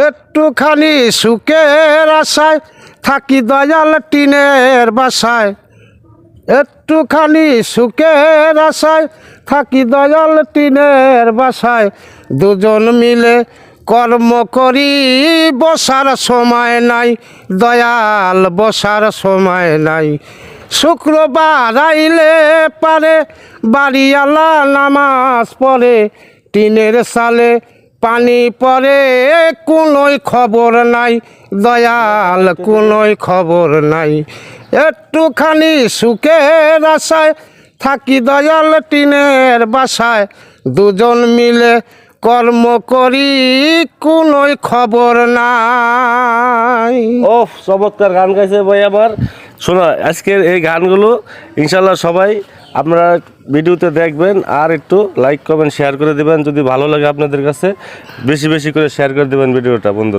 একটুখানি সুখের আশায় থাকি দয়াল টিনের বাসায়, একটুখানি সুখের আশায় থাকি দয়াল টিনের বাসায়। দুজন মিলে কর্ম করি, বসার সময় নাই দয়াল, বসার সময় নাই। শুক্রবার আইলে পারে বাড়িওয়ালা নামাজ পড়ে, টিনের সালে পানি পড়ে, কোনোই খবর নাই দয়াল, কোনোই খবর নাই। একটুখানি সুখের আশায় থাকি দয়াল টিনের বাসায়, দুজন মিলে কর্ম করি, কোনোই খবর নাই। ও চমৎকার গান গাইছে ভাই আমার। শোনা, আজকের এই গানগুলো ইনশাল্লাহ সবাই আপনারা ভিডিওতে দেখবেন, আর একটু লাইক কমেন্ট শেয়ার করে দেবেন। যদি ভালো লাগে আপনাদের কাছে বেশি বেশি করে শেয়ার করে দেবেন ভিডিওটা বন্ধুরা।